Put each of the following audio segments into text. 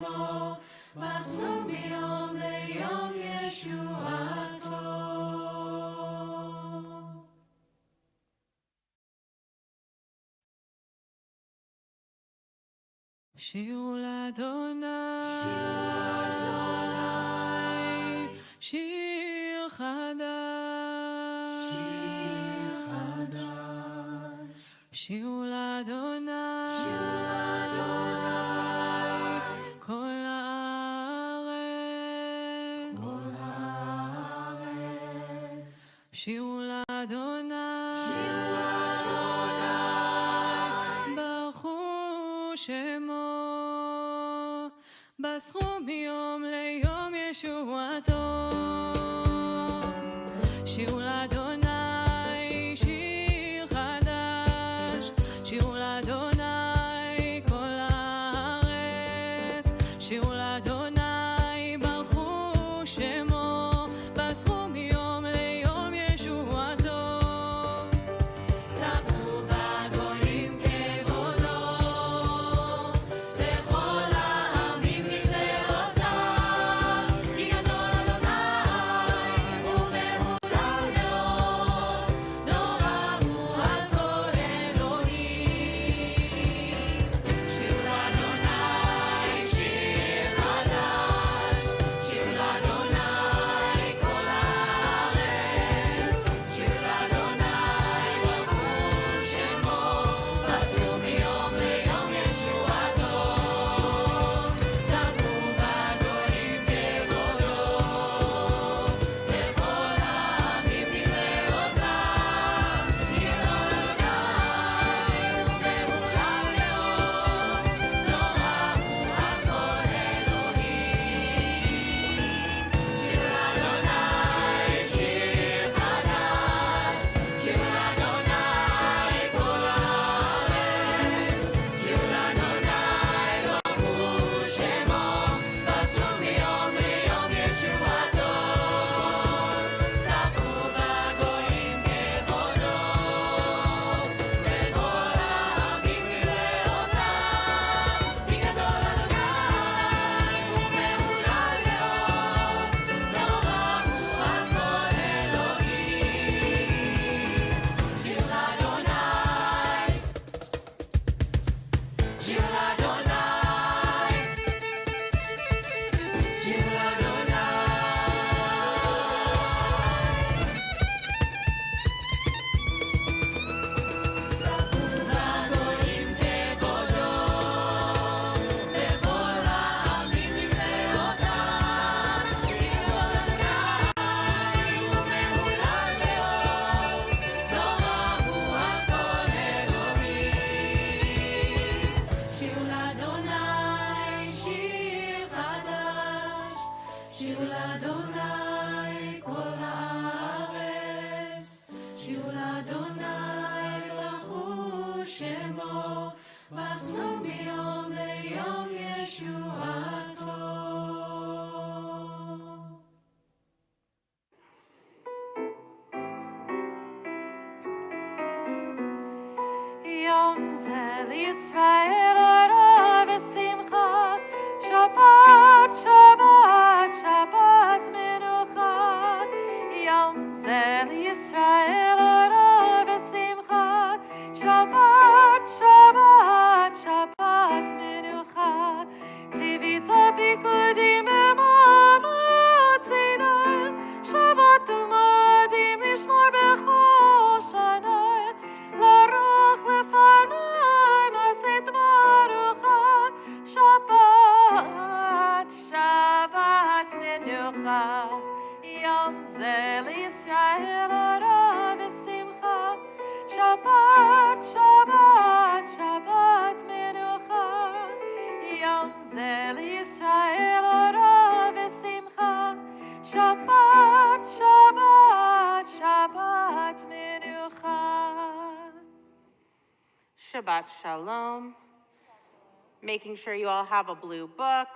מסרו מיום ליום ישועתו. שירו לאדוני, שיר חדש, שירו לאדוני, כל הארץ, שירו לאדוני, ברכו שמו, בסרו מיום ליום ישועתו. שירו לאדוני, שיר חדש, שירו לאדוני כל הארץ, שירו לאדוני, ברכו שמו, בסרו מיום ליום ישועתו. ספרו בגויים כבודו, לכל העמים נפלאותיו, כי גדול אדוני ומהולל מאוד, נורא הוא על כל אלוהים. שירו לאדוני, שיר חדש, שירו לאדוני כל הארץ, שירו לאדוני, ברכו שמו, בסרו מיום ליום ישועתו. ספרו בגויים כבודו, לכל העמים נפלאותיו, כי גדול אדוני ומהולל מאוד, נורא הוא על כל אלוהים. שירו לאדוני, שיר חדש, שירו לאדוני כל הארץ, שירו לאדוני, ברכו שמו, בסרו מיום ליום ישועתו. ספרו בגויים כבודו, לכל העמים נפלאותיו, כי גדול אדוני ומהולל מאוד, נורא הוא על כל אלוהים. שיר לאדוני, שיר לאדוני, שיר לאדוני. ספרו בגויים כבודו, לכל העמים נפלאותיו, כי גדול אדוני ומהולל מאוד, נורא הוא על כל אלוהים. שירו לאדוני, שיר חדש, שירו לאדוני כל הארץ, שירו לאדוני, ברכו שמו, בסרו מיום ליום ישועתו. יום זה לישראל אורה ושמחה, שבת, שבת, שבת מנוחה. יום זה לישראל אורה ושמחה, שבת, שבת, שבת מנוחה. ציווית פיקודים במעמד סיני, שבת ומועדים לשמור בכל שנה. לרוח לפני מעשית ברוכה, שבת, שבת מנוחה. יום זה לישראל אורה ושמחה, שבת, שבת, שבת מנוחה. יום זה לישראל אורה ושמחה, שבת, שבת, שבת מנוחה. Shabbat Shalom. Making sure you all have a blue book,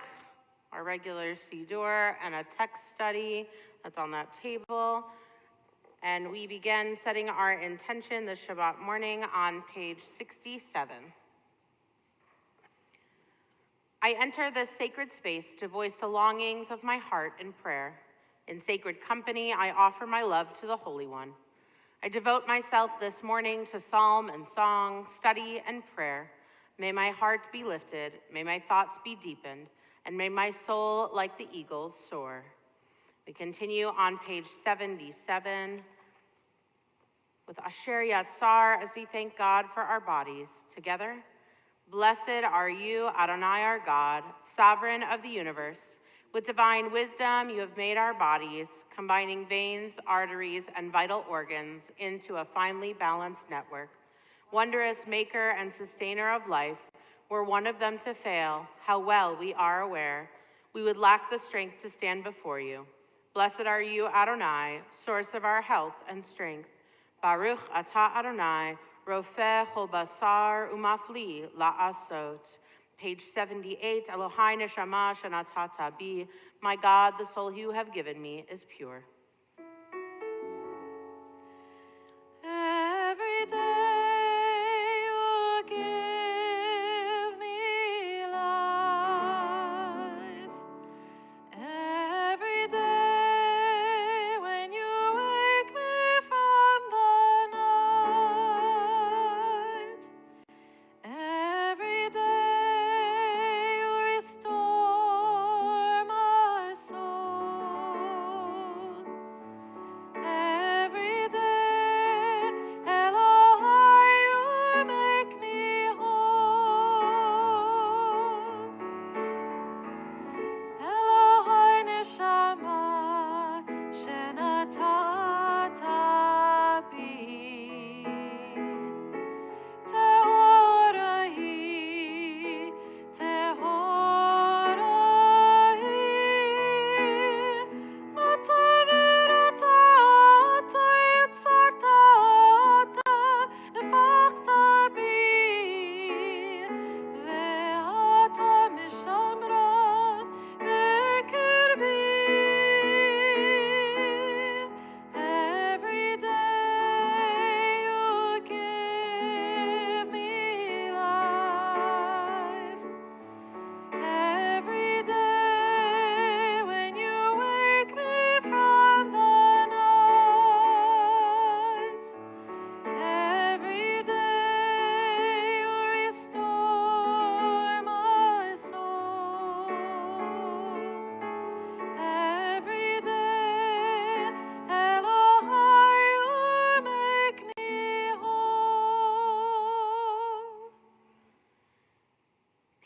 our regular Siddur, and a text study that's on that table. And we begin setting our intention this Shabbat morning on page 67. I enter this sacred space to voice the longings of my heart in prayer. In sacred company, I offer my love to the Holy One. I devote myself this morning to psalm and song, study and prayer. May my heart be lifted, may my thoughts be deepened, and may my soul, like the eagle, soar. We continue on page 77 with Asher Yatzar as we thank God for our bodies. Together, blessed are you, Adonai our God, sovereign of the universe. With divine wisdom, you have made our bodies, combining veins, arteries, and vital organs into a finely balanced network. Wondrous maker and sustainer of life, were one of them to fail, how well we are aware, we would lack the strength to stand before you. Blessed are you, Adonai, source of our health and strength. Baruch atah Adonai, rofeh chol basar umafli la'asot. Page 78, Elohai neshama shenatata bi. My God, the soul you have given me is pure. Every day you give me life. Every day when you wake me from the night. Every day you restore my soul. Every day, Elohai, you make me whole. Elohai neshama shenatata bi. Tehorahi, Tehorahi, Atavirata, Yitzartata, Nefachta bi, Ve'ata mishamra be'kirbi. Every day you give me life. Every day when you wake me from the night. Every day you restore my soul. Every day, Elohai, you make me whole.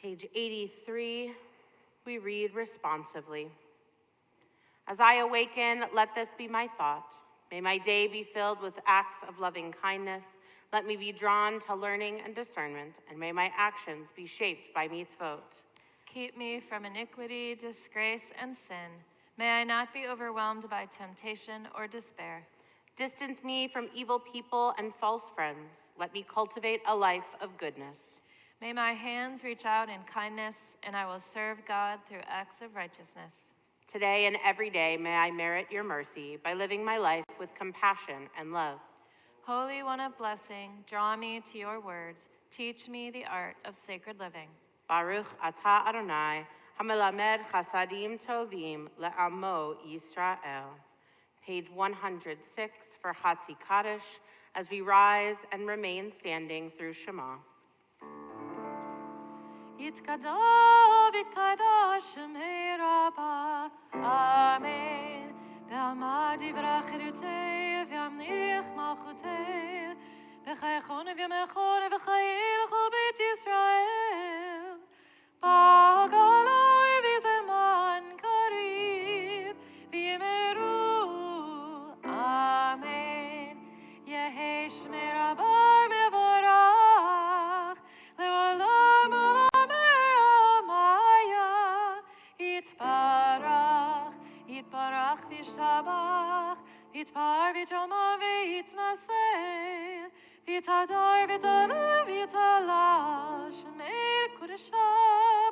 Page 83, we read responsively. As I awaken, let this be my thought. May my day be filled with acts of loving kindness. Let me be drawn to learning and discernment, and may my actions be shaped by mitzvot. Keep me from iniquity, disgrace, and sin. May I not be overwhelmed by temptation or despair. Distance me from evil people and false friends. Let me cultivate a life of goodness. May my hands reach out in kindness, and I will serve God through acts of righteousness. Today and every day, may I merit your mercy by living my life with compassion and love. Holy One of blessing, draw me to your words. Teach me the art of sacred living. Baruch atah Adonai, hamelamed chasadim tovim le'amo Yisrael. Page 106 for Hatzi Kaddish, as we rise and remain standing through Shema. Yitkadav, yitkadash, shemei Rabbah, Amen. Ve'amad yivrach chirutei, ve'amnich malchutei, v'chaychon v'yamechon, v'chayil chol beit Yisrael. Ba'galoi v'zeman karib, v'yimeru, Amen. Yehei shmei Rabbah mevorach, le'olam olamei amaya. Yitbarach, yitbarach v'yishtabach, v'yitpar v'yitoma v'yitnaseh, v'yitadar v'yitala v'yitala, shemei kodesha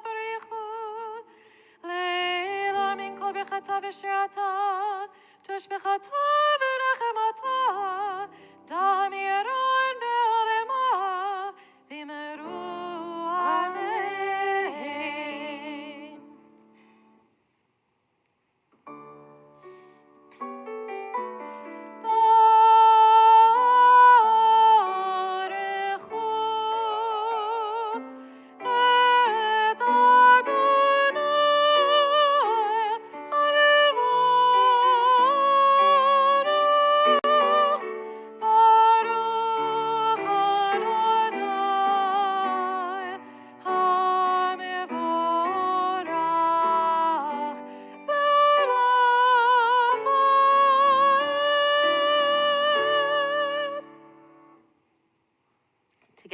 b'richut, le'ila min kol birchata v'shirata, tush b'chata v'nechemata, dam yeron be'olema, v'yimeru, Amen.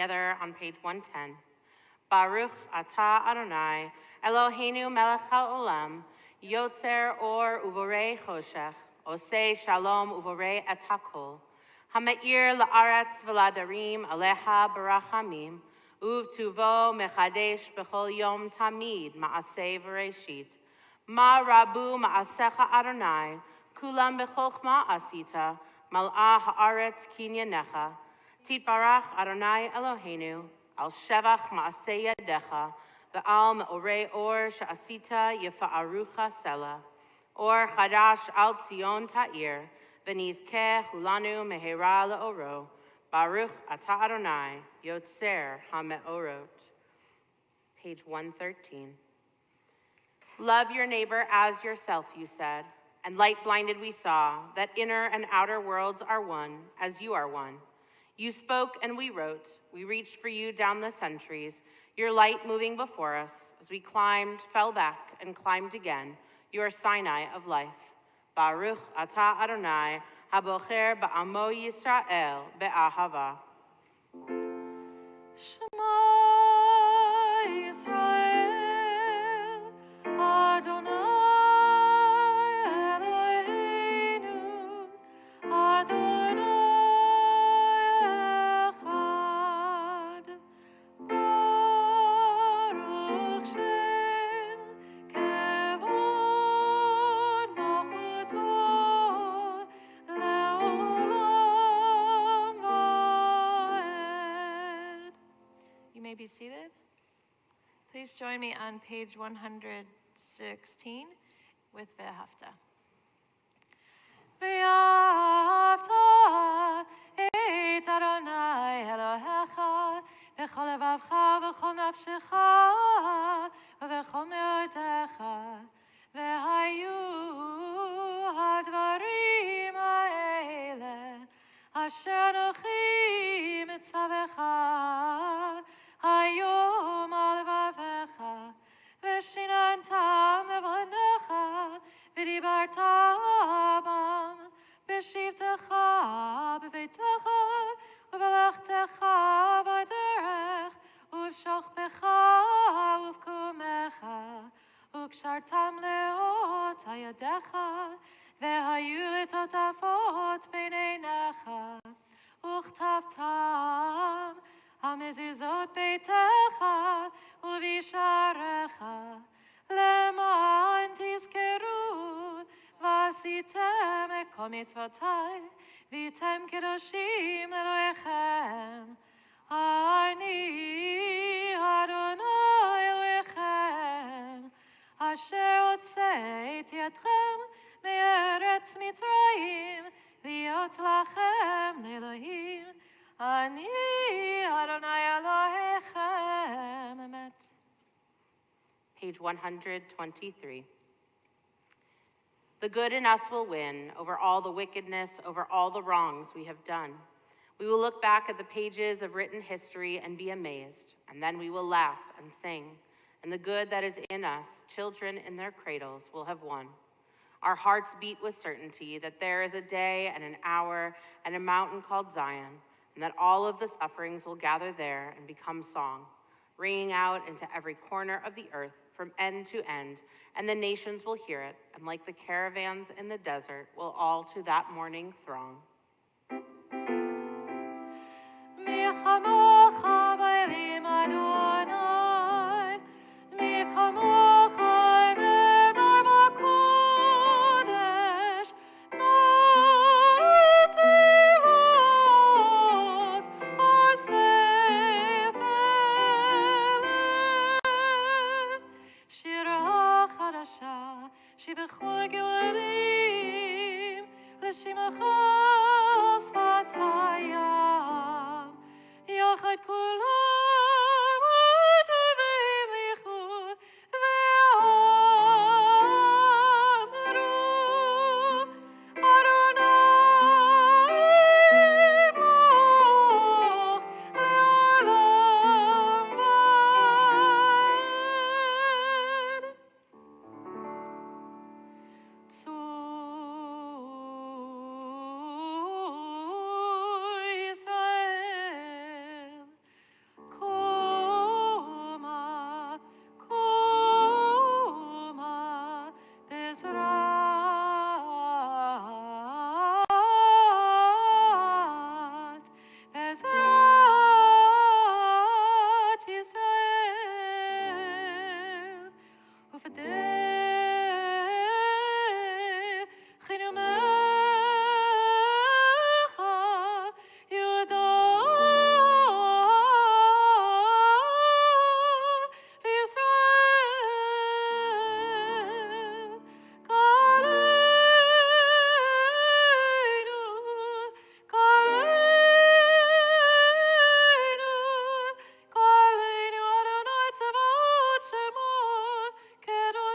together on page 110. Baruch atah Adonai, Eloheinu melech haolam, yotzer or uvorei choshech, osei shalom uvorei et hakol, hameir la'aretz v'ladarim aleha barachamim, uvtuvo mechadesh b'chol yom tamid ma'aseh v'reshit. Ma rabu ma'asecha Adonai, kulam b'chochma asita, mal'ah ha'aretz kinyanecha, titbarach Adonai Eloheinu, al shevach ma'aseh yadecha, ve'al me'orei or she'asita yefa'arucha sela, or chadash al tzion ta'ir, v'nizkeh hulanu mehera le'oro, baruch atah Adonai, yotzer ha'me'orot. Page 113. Love your neighbor as yourself, you said, and light-blinded we saw, that inner and outer worlds are one, as you are one. You spoke and we wrote, we reached for you down the centuries, your light moving before us, as we climbed, fell back, and climbed again, your Sinai of life. Baruch atah Adonai, habocher ba'amo Yisrael be'ahava. Shema Yisrael, Adonai Eloheinu, Adonai Echad. Baruch Shem Kevod Malchuto Le'olam Va'ed. You may be seated. Please join me on page 116 with Ve'ahavta. Ve'ahavta et Adonai Elohecha v'chol levavcha v'chol nafshecha v'chol me'otecha ve'hayu hadvarim ha'ele asher anochi mitzavecha hayom al levavecha v'shinantam levanecha v'dibarta bam v'shivtecha b'veitecha v'velachtecha b'derech uv'shochbecha uv'kumecha וקשרתם לאות הידיך, והיו לטוטפות בין עיניך, וכתבתם על מזוזות ביתך ובשעריך, למען תזכרו ועשיתם את כל מצוותיי, והייתם קדושים לאלוהיכם. אני אדוני אלוהיכם, אשר הוצאתי אתכם מארץ מצרים, להיות לכם לאלוהים. אני אדוני אלוהיכם אמת. Page 123. The good in us will win over all the wickedness, over all the wrongs we have done. We will look back at the pages of written history and be amazed, and then we will laugh and sing. And the good that is in us, children in their cradles, will have won. Our hearts beat with certainty that there is a day and an hour and a mountain called Zion, and that all of the sufferings will gather there and become song, ringing out into every corner of the earth from end to end, and the nations will hear it, and like the caravans in the desert, will all to that morning throng. שבכל גאולים לשמך שפת הים יחד כולם הטובים לחוד ואמרו אדוני ימלוך לעולם ועד. צור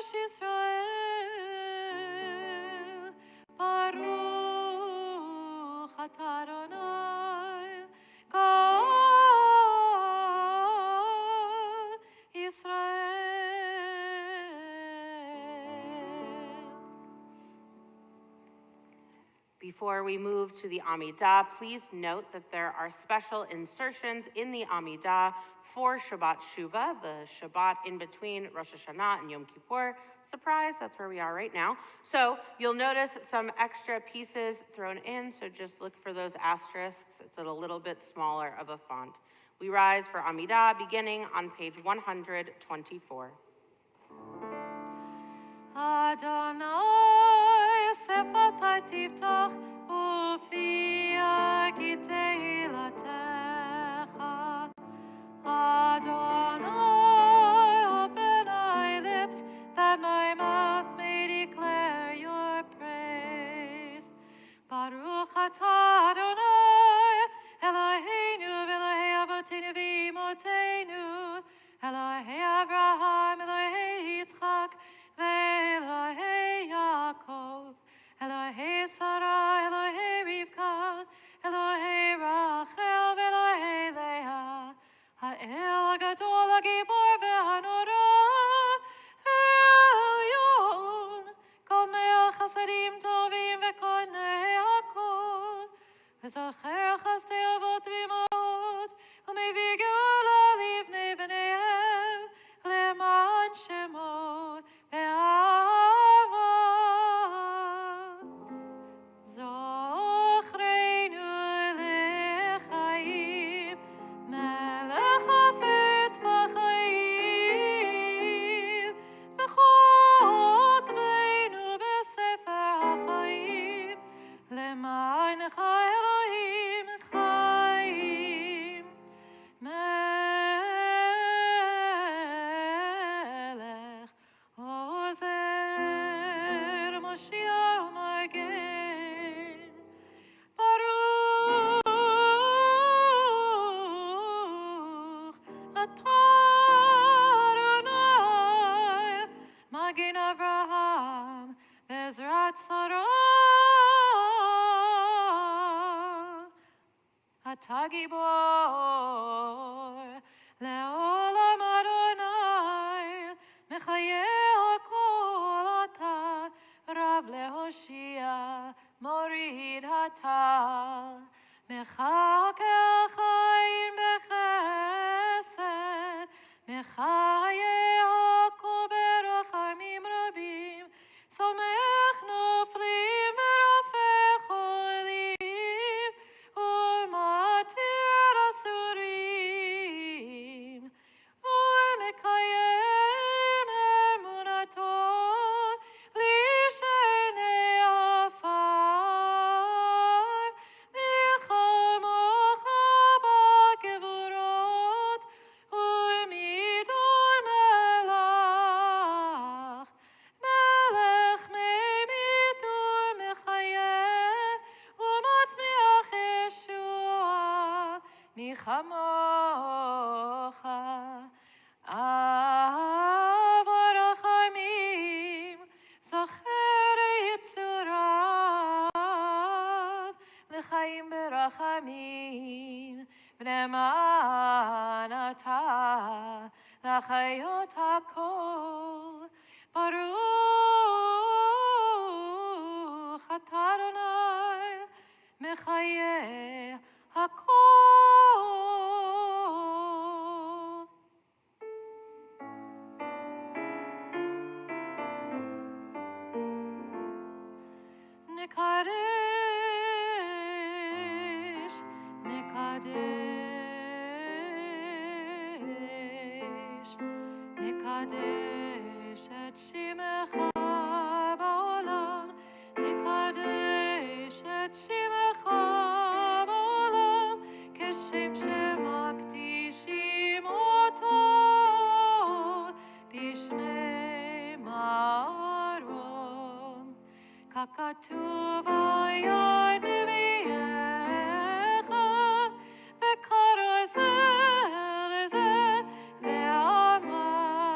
Kadosh Yisrael, Baruch atah Adonai, Kol Yisrael. Before we move to the Amidah, please note that there are special insertions in the Amidah for Shabbat Shuvah, the Shabbat in between Rosh Hashanah and Yom Kippur. Surprise, that's where we are right now. So you'll notice some extra pieces thrown in, so just look for those asterisks. It's a little bit smaller of a font. We rise for Amidah beginning on page 124. Adonai sefatai tiftach ufia ki tehilatecha. Adonai, open my lips that my mouth may declare your praise. Baruch atah Adonai, Eloheinu v'Elohei avotenu v'imotenu, Elohei Avraham, Elohei Yitzchak, Elohei Yaakov, Elohei Sarah, Elohei Rivka, Elohei Rachel, Elohei Leah, Ha'el HaGadol HaGibor v'Hanora, Elyon, Kol Me'al Chasadim Tovim v'Konei HaKol, V'Zocher Chasdei Avot v'Imot, U'Mevii Geula Livnei V'neihem, Le'man Shemo ve'ahava. Zochreinu lechaim, Melech hafetz b'chaim, v'chotreinu b'sefer ha'chaim, le'ma'necha Elohim chaim. Melech ozer Moshiach Magen, Baruch atah Adonai, Magen Avraham, Bezrat Sarah, atah Gibor, Le'olam Adonai, Mechayeh HaKol atah, Rav leHoshia, Morid Hatal, Mechakel Chaim bechesed, Mechayeh HaKol berachamim rabim, Somech noflim v'rofeh cholim, U'matir asurim, U'mekayem emunato, Lishenei afar, Milchamocha b'gevurot, U'midur melach, Melech memit u'mechayeh, U'matzmiach Yeshua, Michamocha. Av harachamim, zocher yitzurav, l'chaim berachamim, v'ne'eman atah, l'chayot hakol. Baruch atah Adonai, mechayeh hakol. Nekadesh, Nekadesh, Nekadesh et Shemecha ba'olam, Nekadesh et Shemecha ba'olam, Keshem shemakdishim oto, Bishmei Ma'aron. Kakatuv ayad neviyecha, v'karazel zeh ve'amar,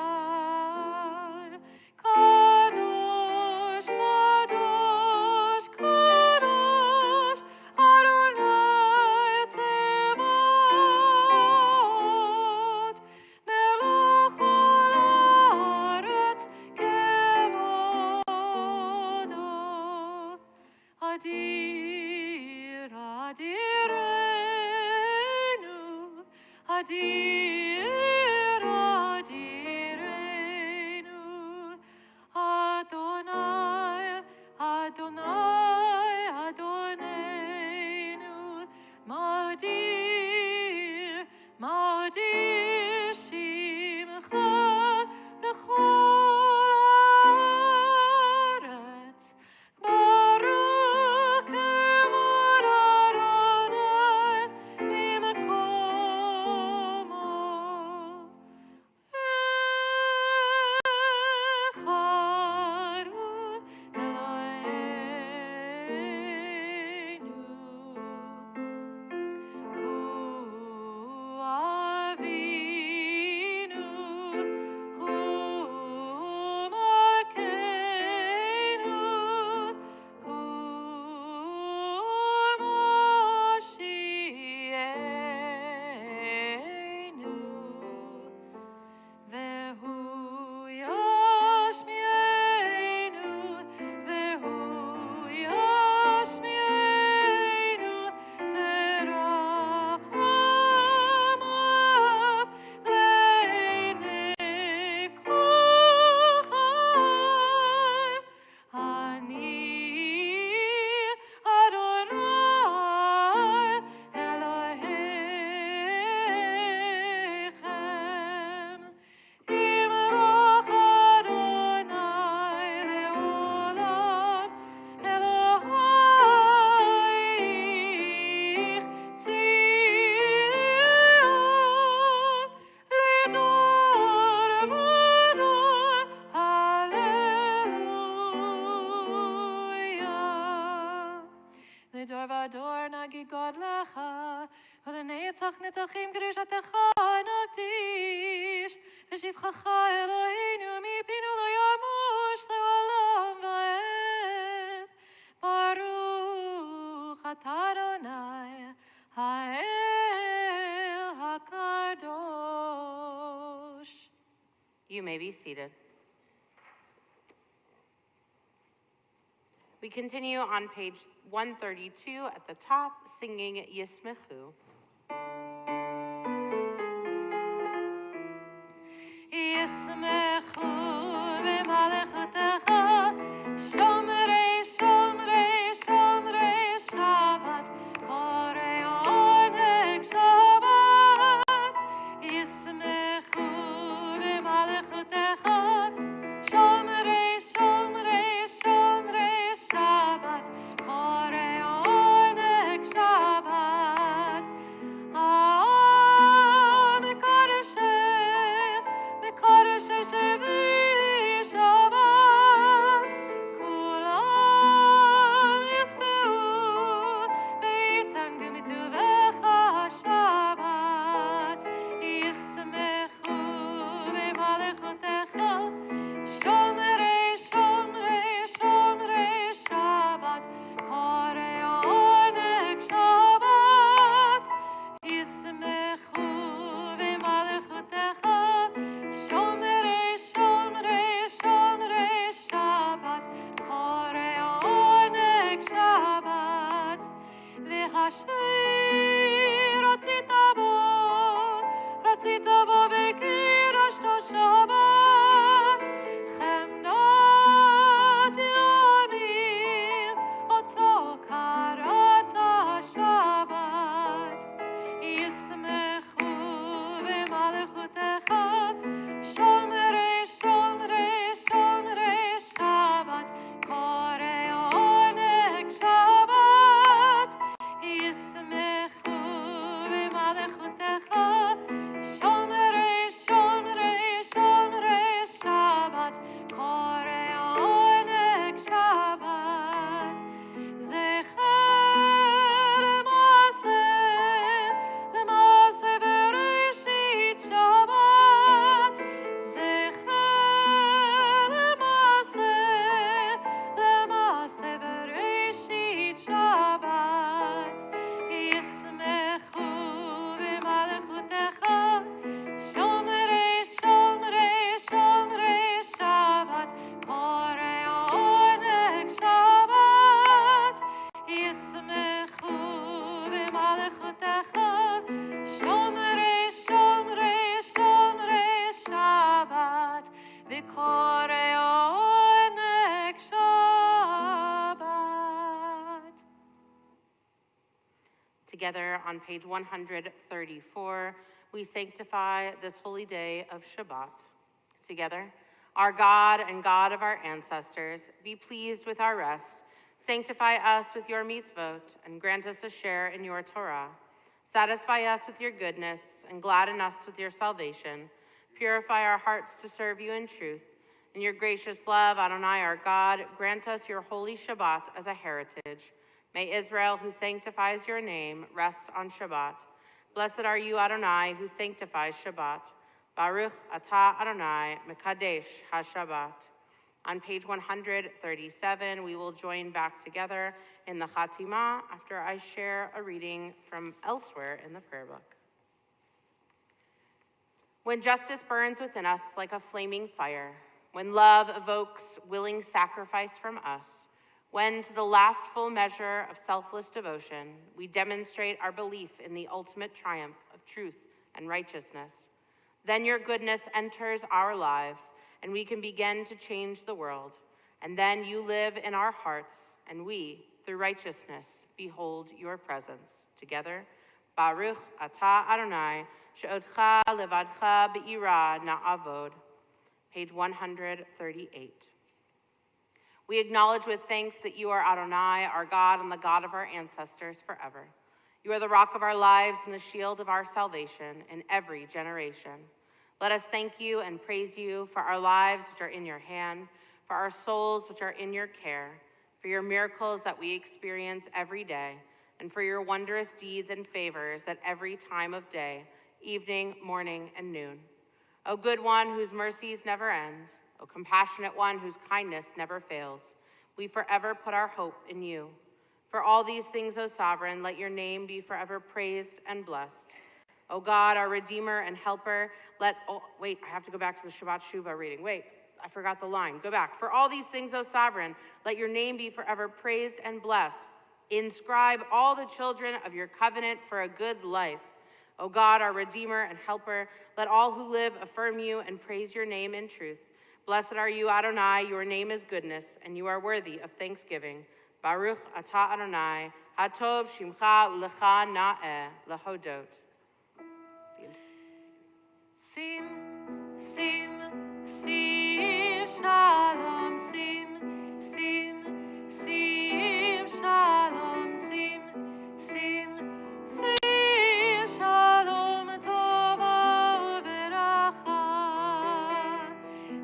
דור ודור נגיד גודלך, ולנצח נצחים קדושתך נקדיש, ושבחך אלוהינו מפינו לא ימוש לעולם ועד. ברוך אתה אדוני, האל הקדוש. You may be seated. We continue on page 132 at the top, singing Yismechu. ישמחו במלכותך, שומרי שומרי שומרי שבת, קוראי עונג שבת. ישמחו במלכותך, שומרי שומרי שומרי שבת, קוראי עונג שבת. מקודשי שבי שבת, כולם ישמעו ויתענגו מטובך שבת. ישמחו במלכותך, שומרי שומרי שומרי שבת, קוראי עונג שבת. ישמחו במלכותך, שומרי שומרי שומרי שבת, קוראי עונג שבת. והשיר רצית בו וקידשתו שבת, חמדת ימים אותו קראת שבת. ישמחו במלכותך, שומרי שומרי שומרי שבת, קוראי עונג שבת. ישמחו במלכותך, שומרי שומרי שומרי שבת, קוראי עונג שבת. זכר למעשה בראשית שבת, זכר למעשה בראשית שבת. ישמחו במלכותך, שומרי שומרי שומרי שבת, קוראי עונג שבת. ישמחו במלכותך, שומרי שומרי שומרי שבת, וקוראי עונג שבת. Together on page 134, we sanctify this holy day of Shabbat. Together, our God and God of our ancestors, be pleased with our rest. Sanctify us with your mitzvot and grant us a share in your Torah. Satisfy us with your goodness and gladden us with your salvation. Purify our hearts to serve you in truth. In your gracious love, Adonai our God, grant us your holy Shabbat as a heritage. May Israel, who sanctifies your name, rest on Shabbat. Blessed are you, Adonai, who sanctifies Shabbat. Baruch atah Adonai, mekadesh ha-Shabbat. On page 137, we will join back together in the Chatimah after I share a reading from elsewhere in the prayer book. When justice burns within us like a flaming fire, when love evokes willing sacrifice from us, when to the last full measure of selfless devotion, we demonstrate our belief in the ultimate triumph of truth and righteousness, then your goodness enters our lives and we can begin to change the world. And then you live in our hearts and we, through righteousness, behold your presence. Together, Baruch atah Adonai, she'otcha levadcha be'ira na'avod. Page 138. We acknowledge with thanks that you are Adonai, our God, and the God of our ancestors forever. You are the rock of our lives and the shield of our salvation in every generation. Let us thank you and praise you for our lives which are in your hand, for our souls which are in your care, for your miracles that we experience every day, and for your wondrous deeds and favors at every time of day, evening, morning, and noon. O good one whose mercies never end, O compassionate one whose kindness never fails, we forever put our hope in you. For all these things, O sovereign, let your name be forever praised and blessed. O God, our Redeemer and Helper, I have to go back to the Shabbat Shuvah reading. Wait, I forgot the line. Go back. For all these things, O sovereign, let your name be forever praised and blessed. Inscribe all the children of your covenant for a good life. O God, our Redeemer and Helper, let all who live affirm you and praise your name in truth. Blessed are you, Adonai, your name is goodness, and you are worthy of thanksgiving. Baruch atah Adonai, hatov shimcha ulecha na'eh lahodot. Sim, sim, sim, shalom, sim, sim, sim, shalom, sim, sim, sim, shalom, tova veracha.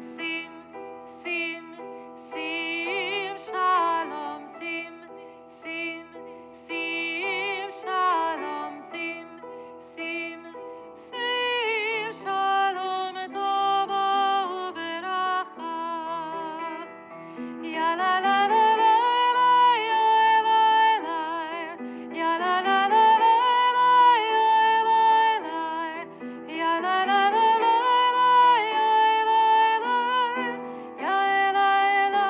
Sim, sim, sim, shalom, sim, sim, sim, shalom, sim, sim, sim, shalom, tova veracha. Ya la la la la la, ya la la, ya la la la la la, ya la la la la, ya la la la,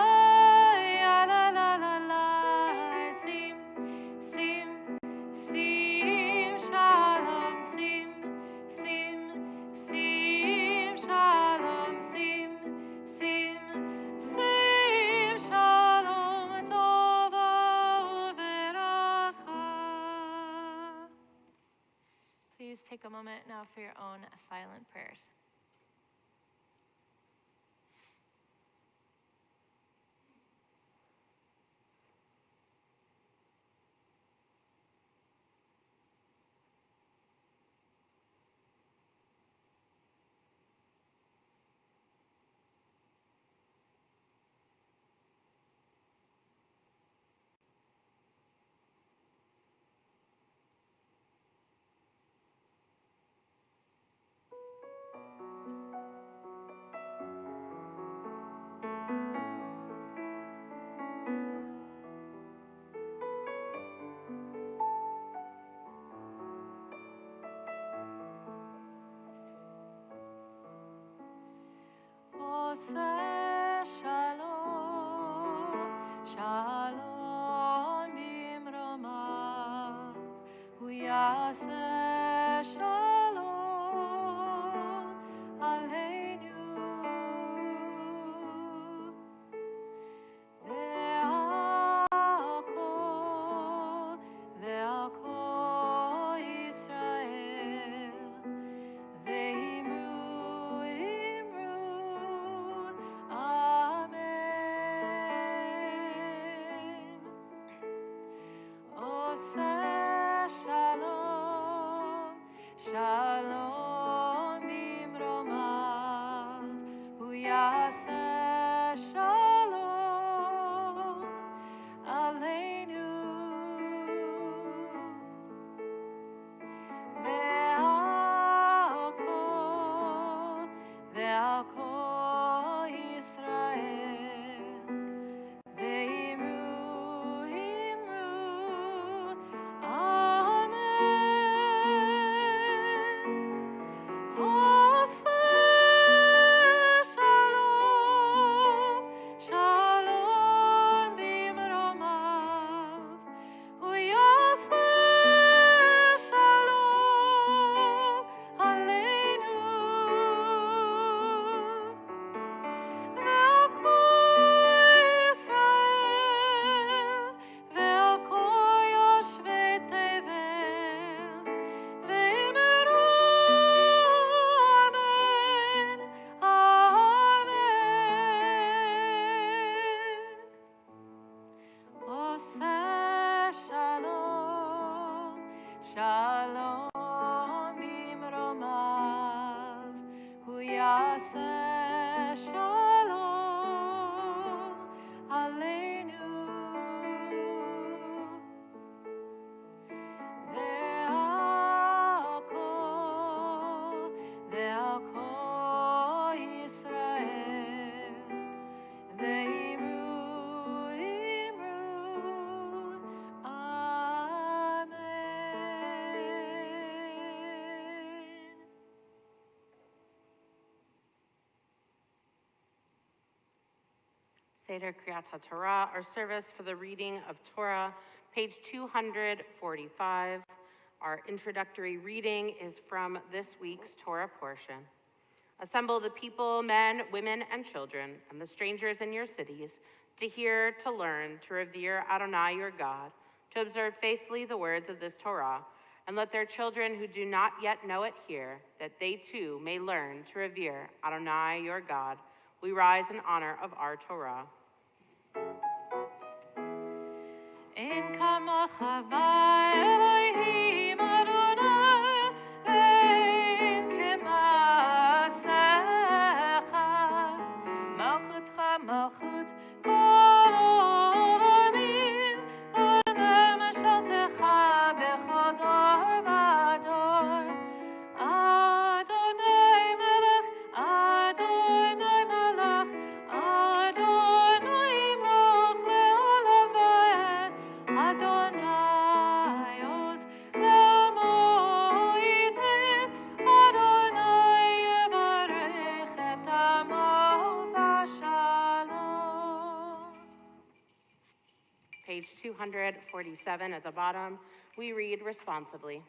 ya la la la, sim, sim, sim, shalom, sim, sim, sim, shalom, sim, sim, sim, shalom, tova veracha. Please take a moment now for your own silent prayers. Oseh shalom, shalom bimromav, hu yaseh shalom aleinu. Ve'al kol Yisrael, ve'imru, imru, amen. Oseh shalom, Seder Kriyat Torah, our service for the reading of Torah, page 245. Our introductory reading is from this week's Torah portion. Assemble the people, men, women, and children, and the strangers in your cities, to hear, to learn, to revere Adonai your God, to observe faithfully the words of this Torah, and let their children who do not yet know it hear, that they too may learn to revere Adonai your God. We rise in honor of our Torah. Ein kamocha v'Elohim Adonai, ve'ein k'ma'asecha. Malchutcha malchut kol olamim, u'mashaltecha b'chol dor v'dor. Adonai melech, Adonai melech, Adonai moch le'olam va'ed, Adonai oz le'moitin, Adonai yevarech et amo v'shalom. Page 247 at the bottom, we read responsibly.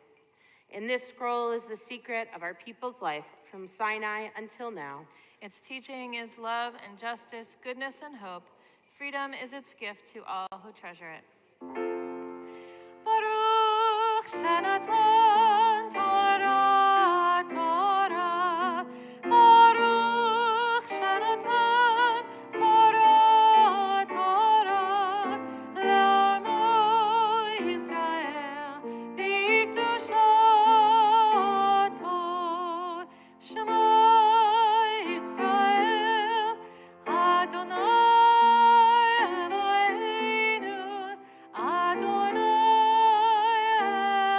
In this scroll is the secret of our people's life from Sinai until now. Its teaching is love and justice, goodness and hope. Freedom is its gift to all who treasure it. Baruch Shenatan Torah Torah. Baruch Shenatan Torah Torah. L'amo Yisrael b'kedushato. Shema Yisrael Adonai Eloheinu Adonai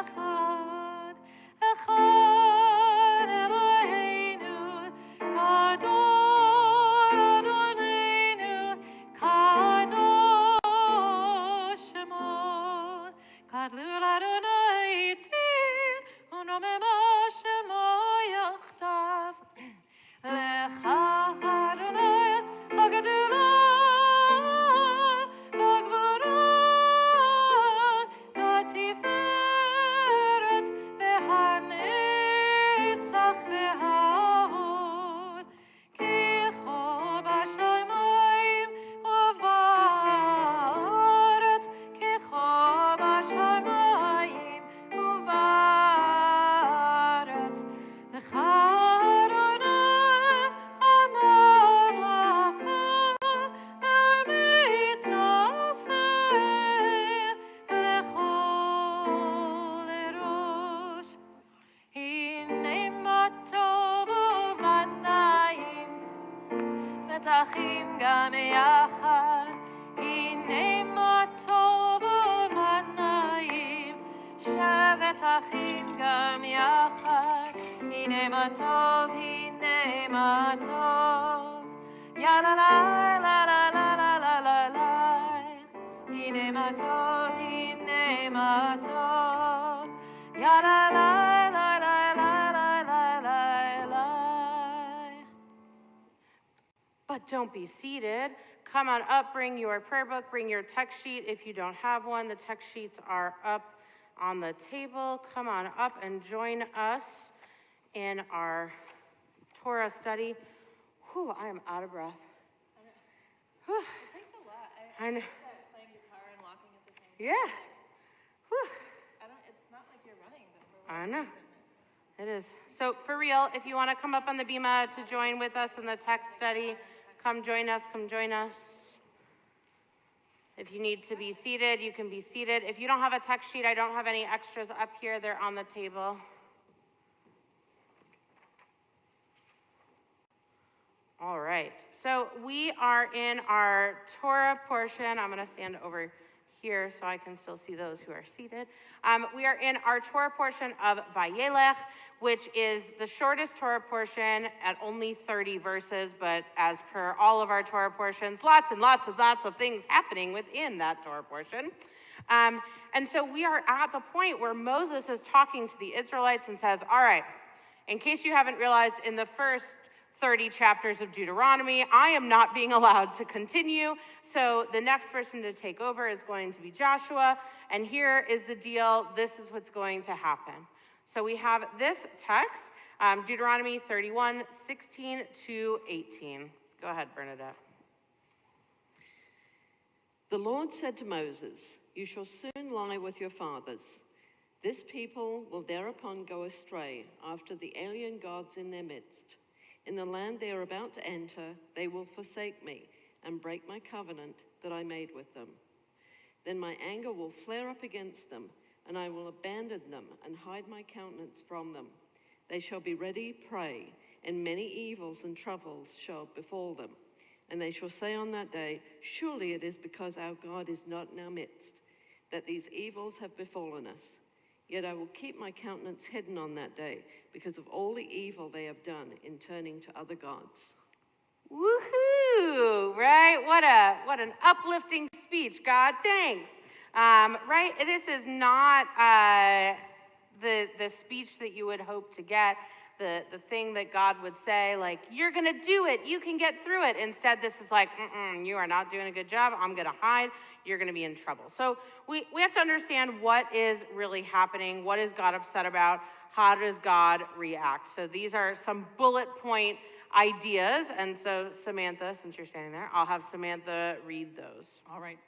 Echad. Echad Eloheinu Gadol Adonenu Kadosh Shemo. Gadlu Adonai iti unomema Shemo yachtav. Lecha Adonai hagdulah v'gvurah v'tiferet v'hanetzach v'hahod. Kicho b'shamayim u'va'aretz, kicho b'shamayim u'va'aretz. Lecha Adonai al-mamlecha, u'mitnoseh lechol erosh. Hinei ma tov u'manayim, מתחים גם יחד. הנה מה טוב ומנעים, שבת אחים גם יחד. הנה מה טוב, הנה מה טוב. יאללה לי, לה לה לה לה לה לה לה. הנה מה טוב, הנה מה טוב. יאללה לי, לה לה לה לה לה לה לה. But don't be seated. Come on up, bring your prayer book, bring your text sheet. If you don't have one, the text sheets are up on the table. Come on up and join us in our Torah study. Whew, I am out of breath. Whew. It takes a lot. I know. Playing guitar and walking at the same time. Yeah. Whew. It's not like you're running, but for I know. It is. So for real, if you want to come up on the bima to join with us in the text study, come join us, come join us. If you need to be seated, you can be seated. If you don't have a text sheet, I don't have any extras up here. They're on the table. All right. So we are in our Torah portion. I'm going to stand over here so I can still see those who are seated. We are in our Torah portion of Vayelech, which is the shortest Torah portion at only 30 verses, but as per all of our Torah portions, lots and lots of things happening within that Torah portion. And so we are at the point where Moses is talking to the Israelites and says, all right, in case you haven't realized, in the first 30 chapters of Deuteronomy. I am not being allowed to continue. So the next person to take over is going to be Joshua. And here is the deal. This is what's going to happen. So we have this text, Deuteronomy 31, 16 to 18. Go ahead, Bernadette. The Lord said to Moses, "You shall soon lie with your fathers. This people will thereupon go astray after the alien gods in their midst. In the land they are about to enter, they will forsake me and break my covenant that I made with them. Then my anger will flare up against them, and I will abandon them and hide my countenance from them. They shall be ready prey, and many evils and troubles shall befall them. And they shall say on that day, surely it is because our God is not in our midst, that these evils have befallen us. Yet I will keep my countenance hidden on that day because of all the evil they have done in turning to other gods." Woohoo, right? What an uplifting speech, God, thanks. Right, this is not the speech that you would hope to get, the thing that God would say, like, you're gonna do it, you can get through it. Instead, this is like, you are not doing a good job, I'm gonna hide, you're gonna be in trouble. So we have to understand what is really happening, what is God upset about, how does God react? So these are some bullet point ideas, and so Samantha, since you're standing there, I'll have Samantha read those. All right.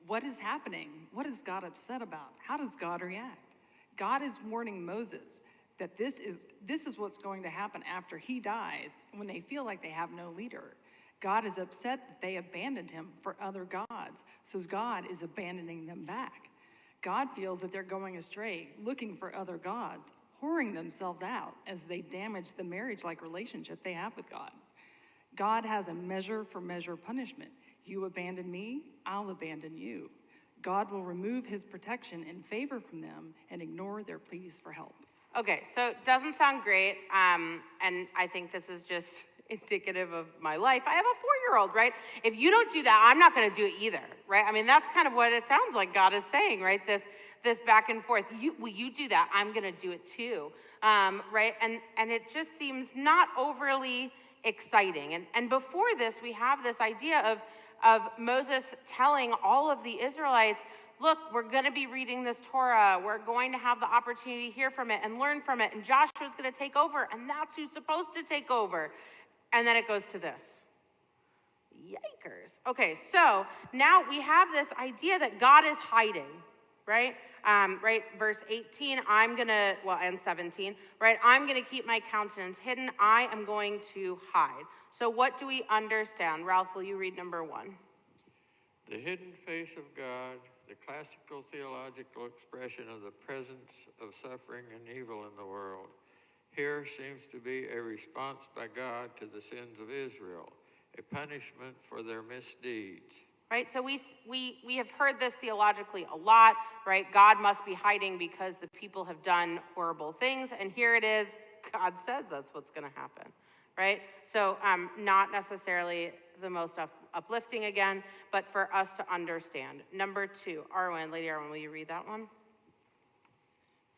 What is happening? What is God upset about? How does God react? God is warning Moses that this is what's going to happen after he dies when they feel like they have no leader. God is upset that they abandoned him for other gods, so God is abandoning them back. God feels that they're going astray, looking for other gods, whoring themselves out as they damage the marriage-like relationship they have with God. God has a measure for measure punishment. You abandon me, I'll abandon you. God will remove his protection and favor from them and ignore their pleas for help. Okay, so it doesn't sound great, and I think this is just indicative of my life. I have a 4-year-old, right? If you don't do that, I'm not gonna do it either, right? I mean, that's kind of what it sounds like God is saying, right? This back and forth. Will you do that? I'm gonna do it too, right? And it just seems not overly exciting. And before this, we have this idea of Moses telling all of the Israelites, look, we're going to be reading this Torah. We're going to have the opportunity to hear from it and learn from it. And Joshua's going to take over, and that's who's supposed to take over. And then it goes to this. Yikers. Okay, so now we have this idea that God is hiding, right? Right, verse 18, and 17, right? I'm going to keep my countenance hidden. I am going to hide. So what do we understand? Ralph, will you read number 1? The hidden face of God, the classical theological expression of the presence of suffering and evil in the world. Here seems to be a response by God to the sins of Israel, a punishment for their misdeeds. Right, so we have heard this theologically a lot, right? God must be hiding because the people have done horrible things, and here it is, God says that's what's going to happen, right? So not necessarily the most uplifting again, but for us to understand. Number 2, Lady Arwen, will you read that one?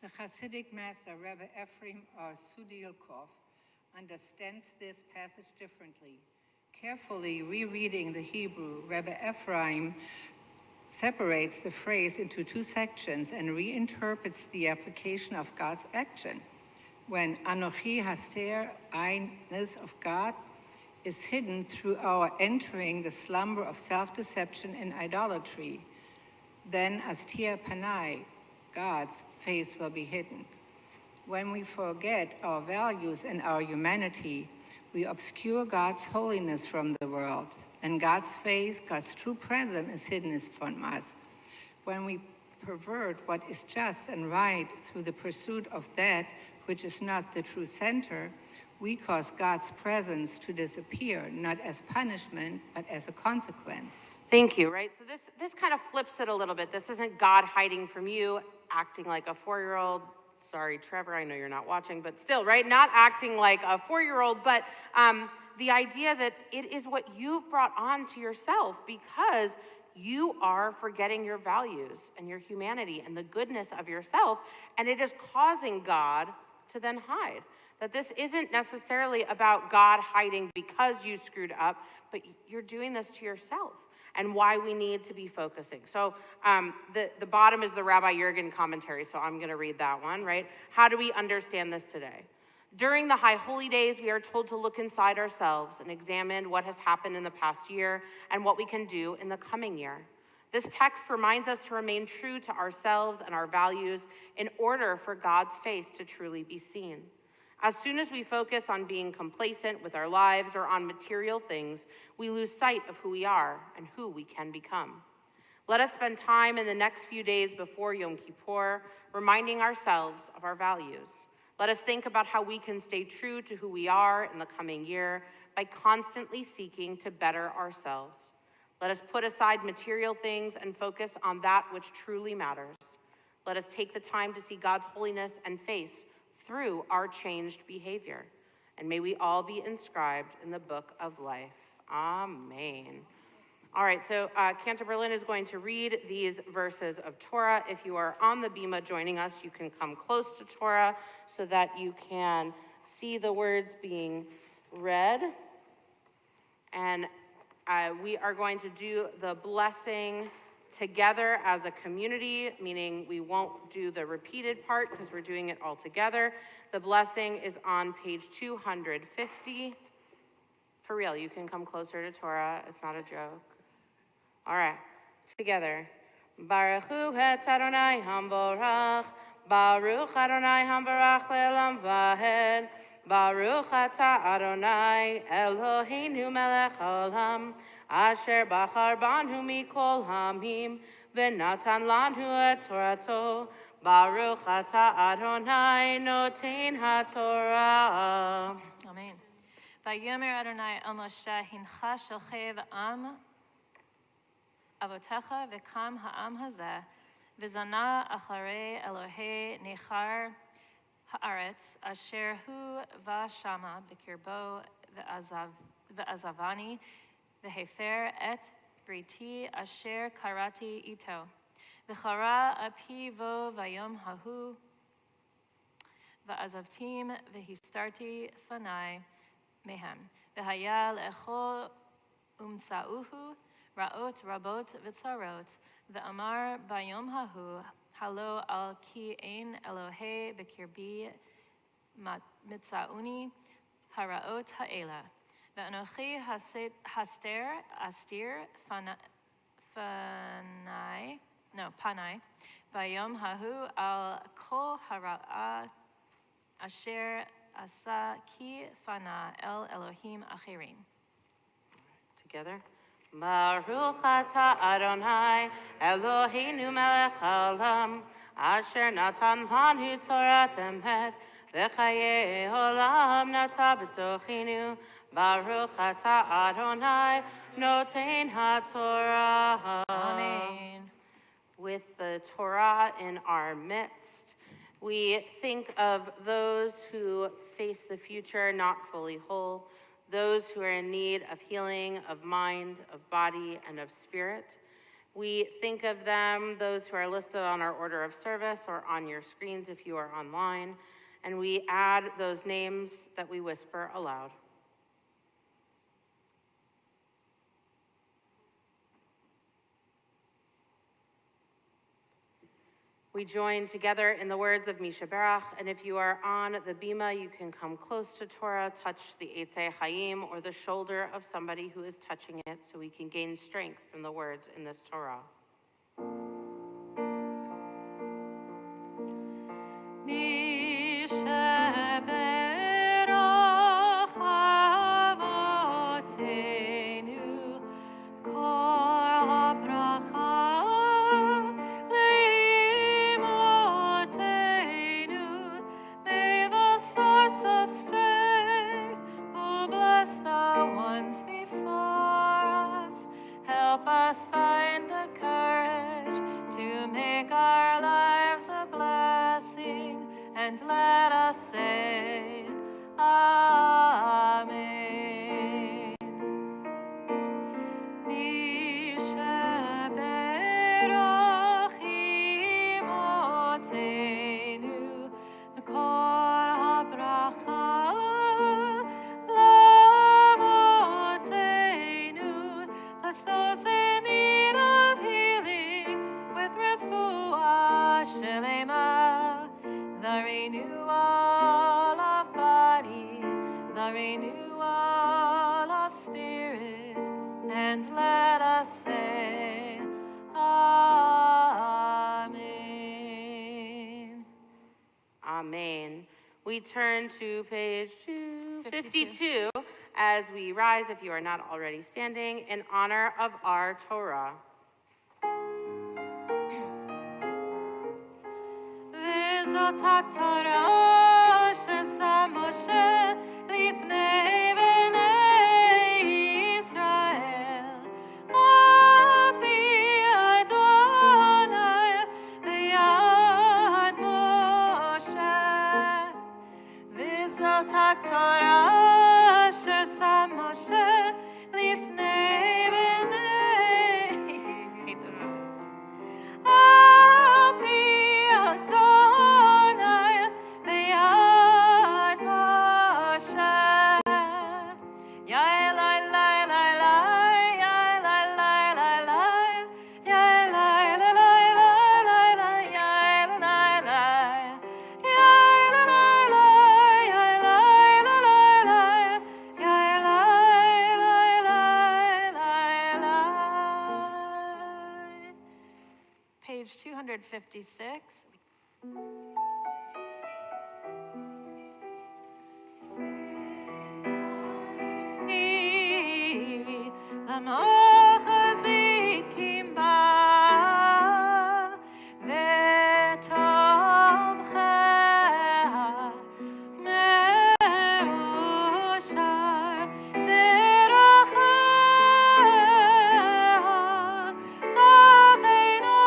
The Hasidic master, Rabbi Ephraim Sudilkov, understands this passage differently. Carefully rereading the Hebrew, Rabbi Ephraim separates the phrase into 2 sections and reinterprets the application of God's action. When Anochi Haster, eyes of God, is hidden through our entering the slumber of self-deception and idolatry, then Astir Panai, God's face will be hidden. When we forget our values and our humanity, we obscure God's holiness from the world, and God's face, God's true presence is hidden from us. When we pervert what is just and right through the pursuit of that which is not the true center, we cause God's presence to disappear, not as punishment, but as a consequence. Thank you, right? So this kind of flips it a little bit. This isn't God hiding from you, acting like a 4-year-old. Sorry, Trevor, I know you're not watching, but still, right? Not acting like a 4-year-old, but the idea that it is what you've brought on to yourself because you are forgetting your values and your humanity and the goodness of yourself, and it is causing God to then hide. That this isn't necessarily about God hiding because you screwed up, but you're doing this to yourself, and why we need to be focusing. So the bottom is the Rabbi Jurgen commentary, so I'm going to read that one, right? How do we understand this today? During the High Holy Days, we are told to look inside ourselves and examine what has happened in the past year and what we can do in the coming year. This text reminds us to remain true to ourselves and our values in order for God's face to truly be seen. As soon as we focus on being complacent with our lives or on material things, we lose sight of who we are and who we can become. Let us spend time in the next few days before Yom Kippur reminding ourselves of our values. Let us think about how we can stay true to who we are in the coming year by constantly seeking to better ourselves. Let us put aside material things and focus on that which truly matters. Let us take the time to see God's holiness and face through our changed behavior. And may we all be inscribed in the book of life. Amen. All right, so Cantor Berlin is going to read these verses of Torah. If you are on the Bima joining us, you can come close to Torah so that you can see the words being read. And we are going to do the blessing together as a community, meaning we won't do the repeated part because we're doing it all together. The blessing is on page 250. For real, you can come closer to Torah. It's not a joke. All right, together. Baruch hu et Adonai hamborach, Baruch Adonai hamborach le'olam vahed, Baruch ata Adonai Eloheinu melech haolam, Asher bachar banu mikol hamim, v'natan lanu et Torato, Baruch ata Adonai noten haTorah. Amen. Vayomer Adonai el Moshe hincha shelchei v'am avotecha v'kam ha'am hazeh v'zana acharei Elohei nechar haaretz asher hu v'shama b'kirbo v'azavani v'hefer et briti asher karati ito v'chara api vo vayom hahu v'azavtim v'histarti fanai mehem v'haya le'echol umtsauhu Ra'ot rabot v'tzarot, ve'amar bayom hahu, halo al ki ein Elohei b'kirbi mitzauni hara'ot ha'ela. Ve'anochi astir panai, bayom hahu al kol hara'a asher asa ki fana el Elohim achirim. Together. Baruch ata Adonai Eloheinu melech haolam, Asher natan lanu Torat emet, v'chayei olam nata b'tochinu. Baruch ata Adonai noten haTorah. Amen. With the Torah in our midst, we think of those who face the future not fully whole, those who are in need of healing of mind, of body, and of spirit. We think of them, those who are listed on our order of service or on your screens if you are online, and we add those names that we whisper aloud. We join together in the words of Misha Berach, and if you are on the Bima, you can come close to Torah, touch the Eitzei Chaim or the shoulder of somebody who is touching it so we can gain strength from the words in this Torah. Misha Berach avotenu kol habracha leimotenu. May the source of strength, who bless the ones before us, help us find the courage We turn to page 252 as we rise, if you are not already standing, in honor of our Torah. וזאת התורה שעשה משה לפני בני ישראל. על פי אדוני ביד משה. וזאת התורה שעשה משה לפני בני על פי אדוני ביד משה. יא אלי אלי אלי אלי, יא אלי אלי אלי אלי, יא אלי אלי אלי אלי, יא אלי אלי, יא אלי אלי. Page 256. למחזיקים בה ותומכיה מאושר דרכיה תחינם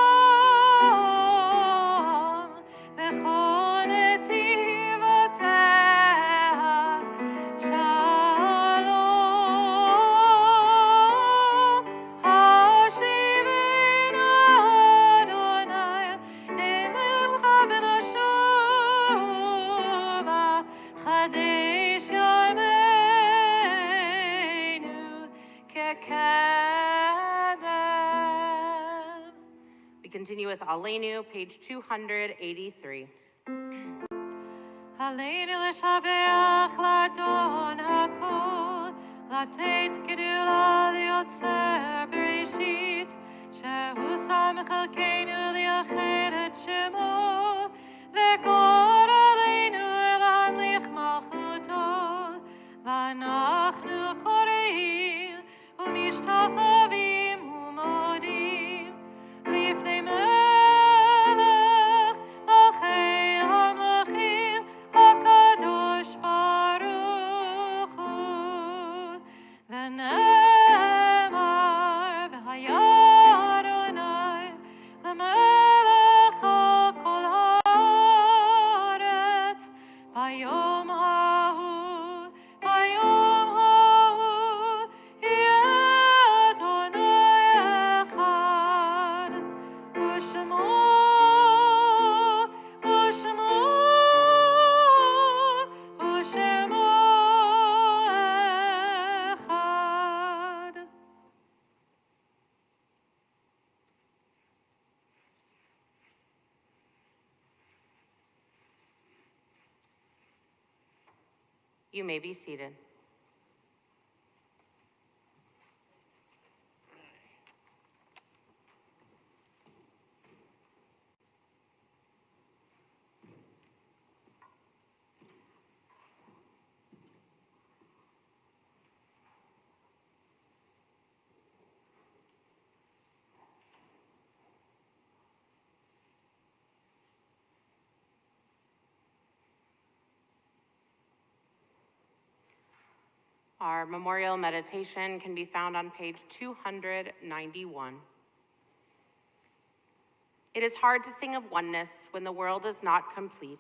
בכל נתיבותיה שלום השיבנו אדוני אליך ונשובה חדש ימינו כקדם. We continue with Aleinu, page 283. עלינו לשבח לאדון הכל, לתת גדולה ליוצר בראשית, שהוא שם חלקנו לייחד את שמו, וגור עלינו להמליך מלכותו, ואנחנו קוראים ומשתחווים ומודים לפני מלך מלכי המלכים הקדוש ברוך הוא. ונאמר והיה אדוני למלך על כל הארץ ביום ההוא, ביום ההוא יהיה אדוני אחד ושמו אחד. You may be seated. Our memorial meditation can be found on page 291. It is hard to sing of oneness when the world is not complete,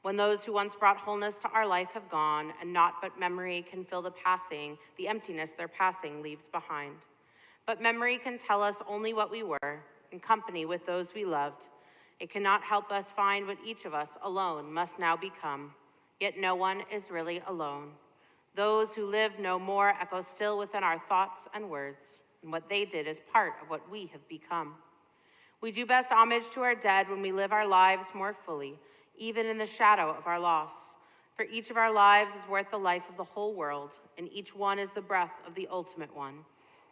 when those who once brought wholeness to our life have gone, and naught but memory can fill the emptiness their passing leaves behind. But memory can tell us only what we were, in company with those we loved. It cannot help us find what each of us alone must now become, yet no one is really alone. Those who live no more echo still within our thoughts and words, and what they did is part of what we have become. We do best homage to our dead when we live our lives more fully, even in the shadow of our loss. For each of our lives is worth the life of the whole world, and each one is the breath of the ultimate one.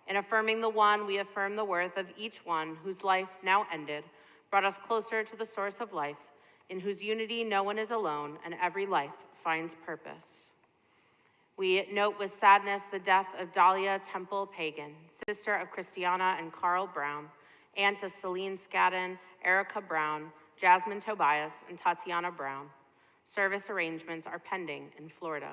In affirming the one, we affirm the worth of each one whose life now ended brought us closer to the source of life, in whose unity no one is alone and every life finds purpose. We note with sadness the death of Dahlia Temple Pagan, sister of Christiana and Carl Brown, aunt of Celine Scadden, Erica Brown, Jasmine Tobias, and Tatiana Brown. Service arrangements are pending in Florida.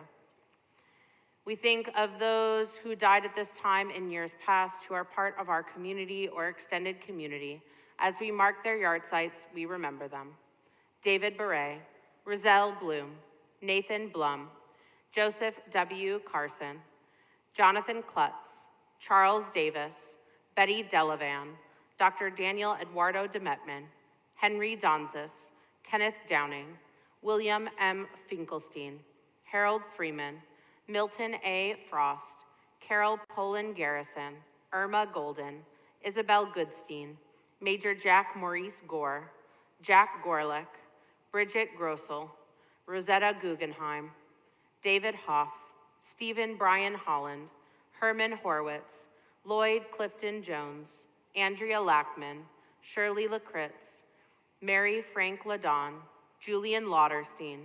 We think of those who died at this time in years past who are part of our community or extended community. As we mark their yard sites, we remember them. David Beret, Roselle Bloom, Nathan Blum, Joseph W. Carson, Jonathan Klutz, Charles Davis, Betty Delavan, Dr. Daniel Eduardo Demetman, Henry Donzis, Kenneth Downing, William M. Finkelstein, Harold Freeman, Milton A. Frost, Carol Poland Garrison, Irma Golden, Isabel Goodstein, Major Jack Maurice Gore, Jack Gorlick, Bridget Grossel, Rosetta Guggenheim, David Hoff, Stephen Brian Holland, Herman Horwitz, Lloyd Clifton Jones, Andrea Lackman, Shirley Lakritz, Mary Frank Ladon, Julian Lauderstein,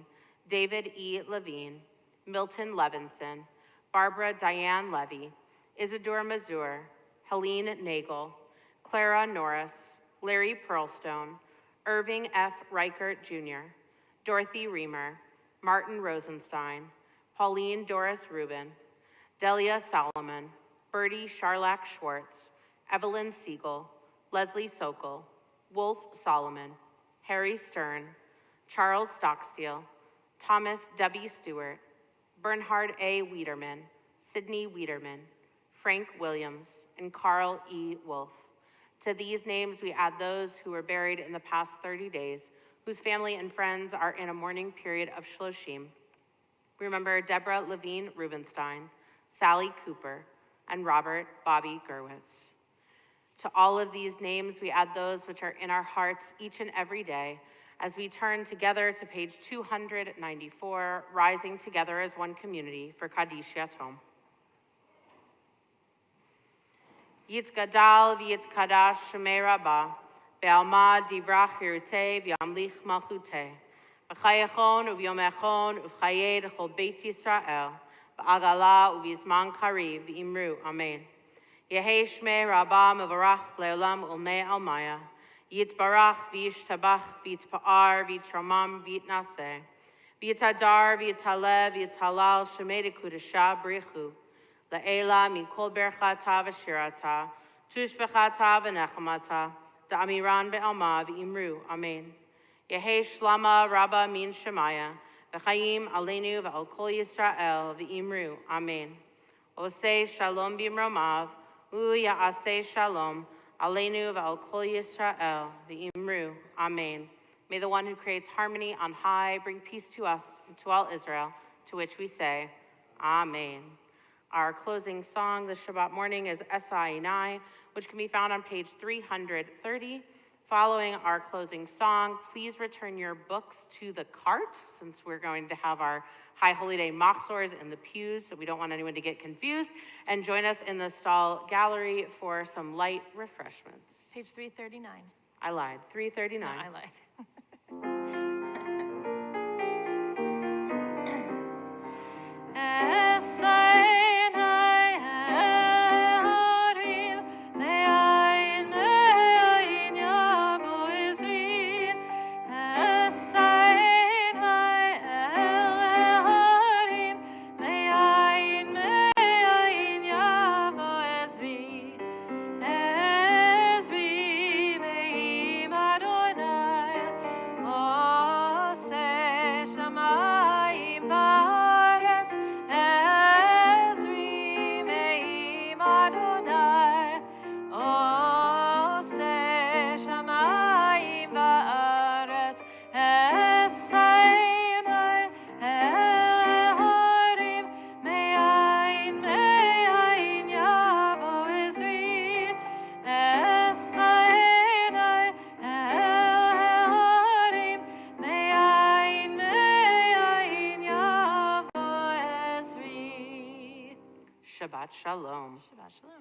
David E. Levine, Milton Levinson, Barbara Diane Levy, Isidore Mazur, Helene Nagel, Clara Norris, Larry Pearlstone, Irving F. Reichert Jr., Dorothy Reamer, Martin Rosenstein, Pauline Doris Rubin, Delia Solomon, Bertie Charlack Schwartz, Evelyn Siegel, Leslie Sokol, Wolf Solomon, Harry Stern, Charles Stockstill, Thomas W. Stewart, Bernhard A. Wiederman, Sidney Wiederman, Frank Williams, and Carl E. Wolf. To these names, we add those who were buried in the past 30 days, whose family and friends are in a mourning period of Shloshim. Remember Deborah Levine Rubenstein, Sally Cooper, and Robert Bobby Gerwitz. To all of these names, we add those which are in our hearts each and every day as we turn together to page 294, rising together as one community for Kaddish Yatom. Yitzgadal v'yitzkadash shemei rabbah, be'alma divrach hirutei v'yamlich malchutei, v'chayachon u'v'yomechon u'v'chayei d'chol beit Yisrael, v'agala u'v'yizman kariv v'imru, amen. Yehei shmei rabbah mevarach le'olam ulmei almaya, yitbarach v'yishtabach v'yitpa'ar v'yitromam v'yitnaseh, v'yitadar v'yitalev v'yitalal shemei d'kudasha brichu, La'ela mikol berchata v'shirata, tushbechata v'nechamata, da'amiran be'alma v'imru, amen. Yehei shlama rabba min shemaya, v'chayim aleinu v'al kol Yisrael v'imru, amen. Osei shalom b'imromav, u'ya'asei shalom, aleinu v'al kol Yisrael v'imru, amen. May the one who creates harmony on high bring peace to us and to all Israel, to which we say, amen. Our closing song this Shabbat morning is Esai, which can be found on page 330. Following our closing song, please return your books to the cart, since we're going to have our High Holy Day machzors in the pews, so we don't want anyone to get confused, and join us in the stall gallery for some light refreshments. Page 339. I lied, 339. No, I lied. Shabbat Shalom. Shabbat Shalom.